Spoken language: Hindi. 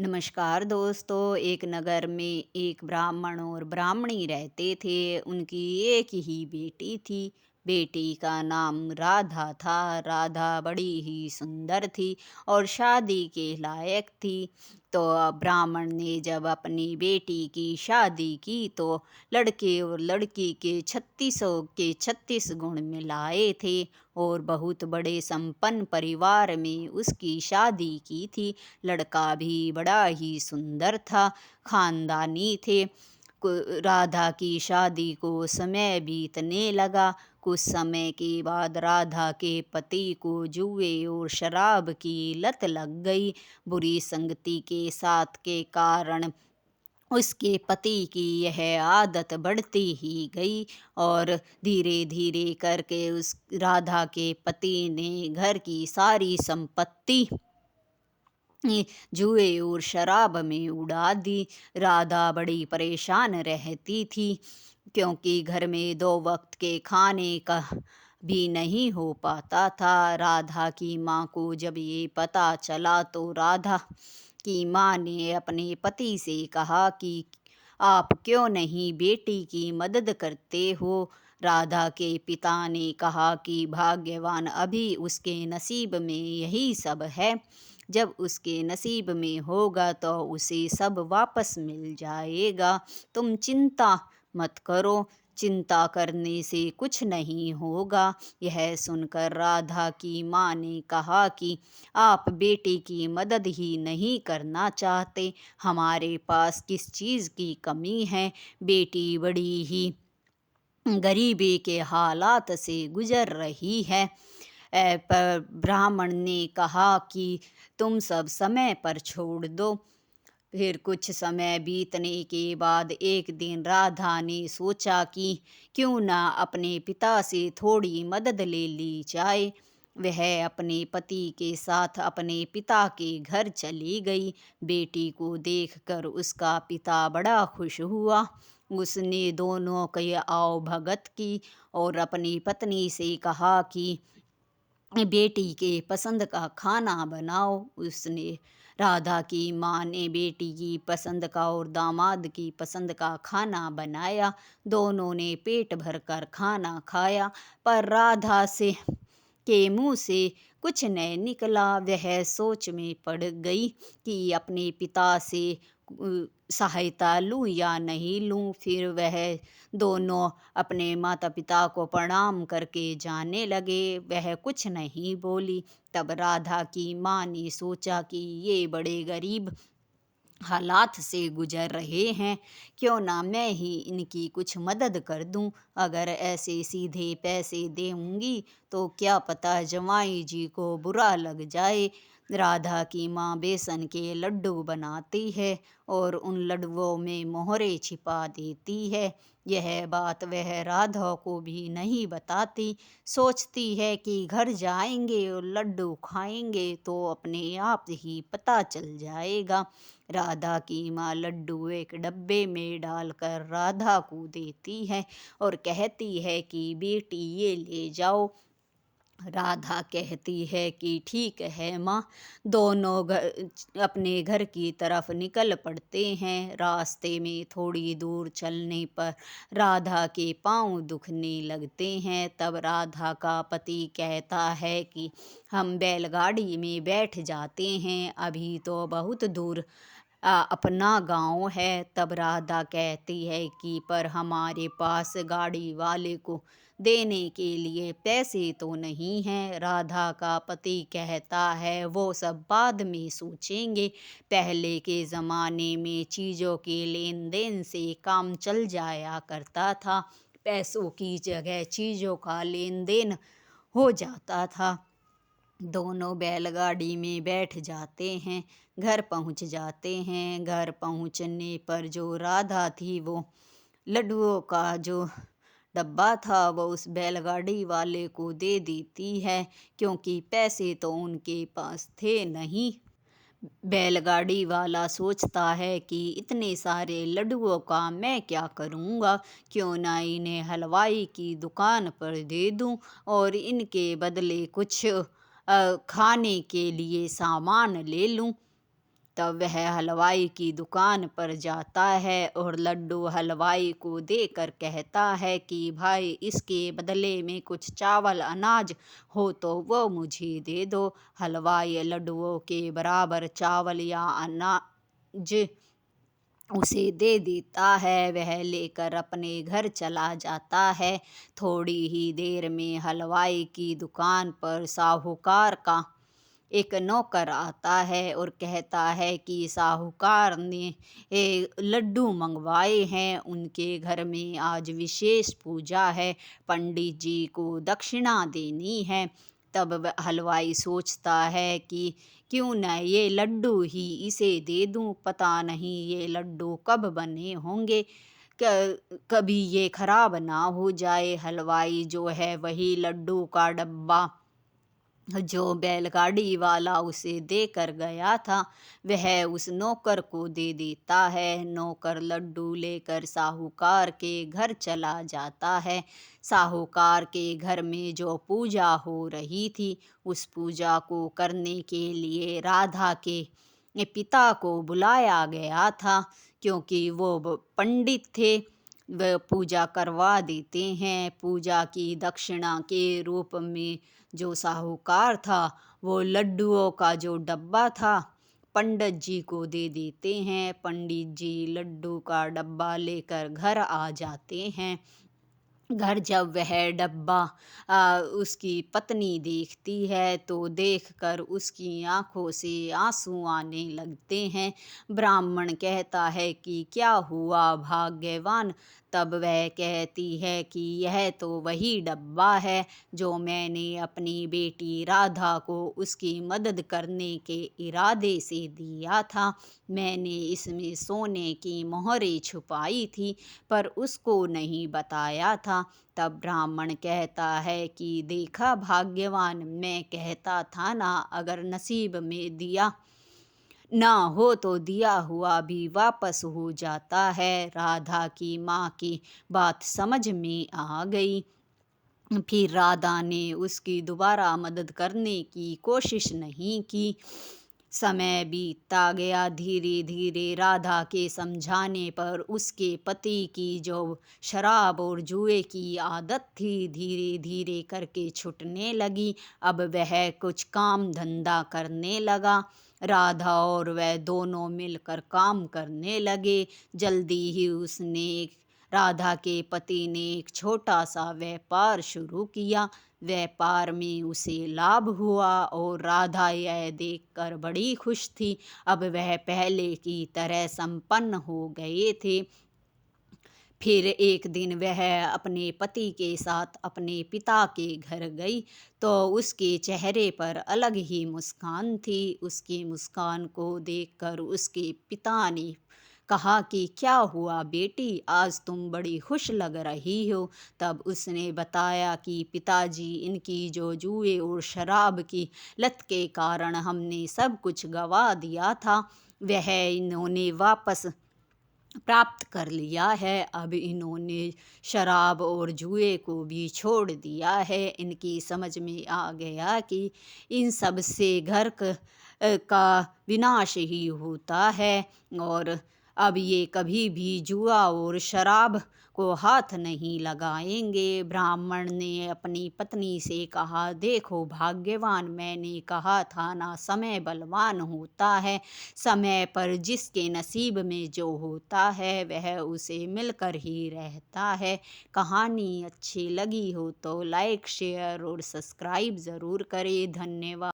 नमस्कार दोस्तों। एक नगर में एक ब्राह्मण और ब्राह्मणी रहते थे। उनकी एक ही बेटी थी। बेटी का नाम राधा था। राधा बड़ी ही सुंदर थी और शादी के लायक थी। तो ब्राह्मण ने जब अपनी बेटी की शादी की तो लड़के और लड़की के 36 के 36 गुण मिलाए थे और बहुत बड़े संपन्न परिवार में उसकी शादी की थी। लड़का भी बड़ा ही सुंदर था, खानदानी थे। राधा की शादी को समय बीतने लगा। कुछ समय के बाद राधा के पति को जुए और शराब की लत लग गई। बुरी संगति के साथ के कारण उसके पति की यह आदत बढ़ती ही गई और धीरे धीरे करके उस राधा के पति ने घर की सारी संपत्ति जुए और शराब में उड़ा दी। राधा बड़ी परेशान रहती थी क्योंकि घर में 2 वक्त के खाने का भी नहीं हो पाता था। राधा की माँ को जब ये पता चला तो राधा की माँ ने अपने पति से कहा कि आप क्यों नहीं बेटी की मदद करते हो। राधा के पिता ने कहा कि भाग्यवान अभी उसके नसीब में यही सब है। जब उसके नसीब में होगा तो उसे सब वापस मिल जाएगा। तुम चिंता मत करो। चिंता करने से कुछ नहीं होगा। यह सुनकर राधा की माँ ने कहा कि आप बेटी की मदद ही नहीं करना चाहते। हमारे पास किस चीज़ की कमी है। बेटी बड़ी ही गरीबी के हालात से गुजर रही है। पर ब्राह्मण ने कहा कि तुम सब समय पर छोड़ दो। फिर कुछ समय बीतने के बाद एक दिन राधा ने सोचा कि क्यों ना अपने पिता से थोड़ी मदद ले ली जाए। वह अपने पति के साथ अपने पिता के घर चली गई। बेटी को देखकर उसका पिता बड़ा खुश हुआ। उसने दोनों की आवभगत की और अपनी पत्नी से कहा कि बेटी के पसंद का खाना बनाओ। उसने राधा की माँ ने बेटी की पसंद का और दामाद की पसंद का खाना बनाया। दोनों ने पेट भर कर खाना खाया पर राधा से के मुंह से कुछ न निकला। वह सोच में पड़ गई कि अपने पिता से सहायता लूं या नहीं लूं। फिर वह दोनों अपने माता पिता को प्रणाम करके जाने लगे। वह कुछ नहीं बोली। तब राधा की माँ ने सोचा कि ये बड़े गरीब हालात से गुजर रहे हैं, क्यों ना मैं ही इनकी कुछ मदद कर दूं। अगर ऐसे सीधे पैसे दूंगी तो क्या पता जमाई जी को बुरा लग जाए। राधा की माँ बेसन के लड्डू बनाती है और उन लड्डुओं में मोहरे छिपा देती है। यह बात वह राधा को भी नहीं बताती। सोचती है कि घर जाएंगे और लड्डू खाएंगे तो अपने आप ही पता चल जाएगा। राधा की माँ लड्डू एक डब्बे में डालकर राधा को देती है और कहती है कि बेटी ये ले जाओ। राधा कहती है कि ठीक है माँ। दोनों अपने घर की तरफ निकल पड़ते हैं। रास्ते में थोड़ी दूर चलने पर राधा के पांव दुखने लगते हैं। तब राधा का पति कहता है कि हम बैलगाड़ी में बैठ जाते हैं, अभी तो बहुत दूर अपना गांव है। तब राधा कहती है कि पर हमारे पास गाड़ी वाले को देने के लिए पैसे तो नहीं हैं। राधा का पति कहता है वो सब बाद में सोचेंगे। पहले के ज़माने में चीज़ों के लेन देन से काम चल जाया करता था। पैसों की जगह चीज़ों का लेन देन हो जाता था। दोनों बैलगाड़ी में बैठ जाते हैं, घर पहुंच जाते हैं। घर पहुंचने पर जो राधा थी वो लड्डुओं का जो डब्बा था वो उस बैलगाड़ी वाले को दे देती है, क्योंकि पैसे तो उनके पास थे नहीं। बैलगाड़ी वाला सोचता है कि इतने सारे लड्डुओं का मैं क्या करूँगा, क्यों ना इन्हें हलवाई की दुकान पर दे दूँ और इनके बदले कुछ खाने के लिए सामान ले लूँ। तब वह हलवाई की दुकान पर जाता है और लड्डू हलवाई को देकर कहता है कि भाई, इसके बदले में कुछ चावल अनाज हो तो वो मुझे दे दो। हलवाई लड्डुओं के बराबर चावल या अनाज उसे दे देता है। वह लेकर अपने घर चला जाता है। थोड़ी ही देर में हलवाई की दुकान पर साहूकार का एक नौकर आता है और कहता है कि साहूकार ने लड्डू मंगवाए हैं, उनके घर में आज विशेष पूजा है, पंडित जी को दक्षिणा देनी है। तब हलवाई सोचता है कि क्यों न ये लड्डू ही इसे दे दूं, पता नहीं ये लड्डू कब बने होंगे, कभी ये खराब ना हो जाए। हलवाई जो है वही लड्डू का डब्बा जो बैलगाड़ी वाला उसे देकर गया था वह उस नौकर को दे देता है। नौकर लड्डू लेकर साहूकार के घर चला जाता है। साहूकार के घर में जो पूजा हो रही थी उस पूजा को करने के लिए राधा के पिता को बुलाया गया था, क्योंकि वो पंडित थे। वह पूजा करवा देते हैं। पूजा की दक्षिणा के रूप में जो साहूकार था वो लड्डुओं का जो डब्बा था पंडित जी को दे देते हैं। पंडित जी लड्डू का डब्बा लेकर घर आ जाते हैं। घर जब वह डब्बा उसकी पत्नी देखती है तो देखकर उसकी आंखों से आंसू आने लगते हैं। ब्राह्मण कहता है कि क्या हुआ भाग्यवान? तब वह कहती है कि यह तो वही डब्बा है जो मैंने अपनी बेटी राधा को उसकी मदद करने के इरादे से दिया था। मैंने इसमें सोने की मोहरें छुपाई थी पर उसको नहीं बताया था। तब ब्राह्मण कहता है कि देखा भाग्यवान, मैं कहता था ना, अगर नसीब में दिया ना हो तो दिया हुआ भी वापस हो जाता है। राधा की माँ की बात समझ में आ गई। फिर राधा ने उसकी दोबारा मदद करने की कोशिश नहीं की। समय बीतता गया। धीरे धीरे राधा के समझाने पर उसके पति की जो शराब और जुए की आदत थी धीरे धीरे करके छूटने लगी। अब वह कुछ काम धंधा करने लगा। राधा और वह दोनों मिलकर काम करने लगे। जल्दी ही राधा के पति ने एक छोटा सा व्यापार शुरू किया। व्यापार में उसे लाभ हुआ और राधा यह देखकर बड़ी खुश थी। अब वह पहले की तरह संपन्न हो गए थे। फिर एक दिन वह अपने पति के साथ अपने पिता के घर गई तो उसके चेहरे पर अलग ही मुस्कान थी। उसकी मुस्कान को देखकर उसके पिता ने कहा कि क्या हुआ बेटी, आज तुम बड़ी खुश लग रही हो। तब उसने बताया कि पिताजी, इनकी जो जुए और शराब की लत के कारण हमने सब कुछ गवा दिया था, वह इन्होंने वापस प्राप्त कर लिया है। अब इन्होंने शराब और जुए को भी छोड़ दिया है। इनकी समझ में आ गया कि इन सब से घर का विनाश ही होता है और अब ये कभी भी जुआ और शराब को हाथ नहीं लगाएंगे। ब्राह्मण ने अपनी पत्नी से कहा, देखो भाग्यवान, मैंने कहा था ना, समय बलवान होता है। समय पर जिसके नसीब में जो होता है वह उसे मिलकर ही रहता है। कहानी अच्छी लगी हो तो लाइक, शेयर और सब्सक्राइब ज़रूर करें। धन्यवाद।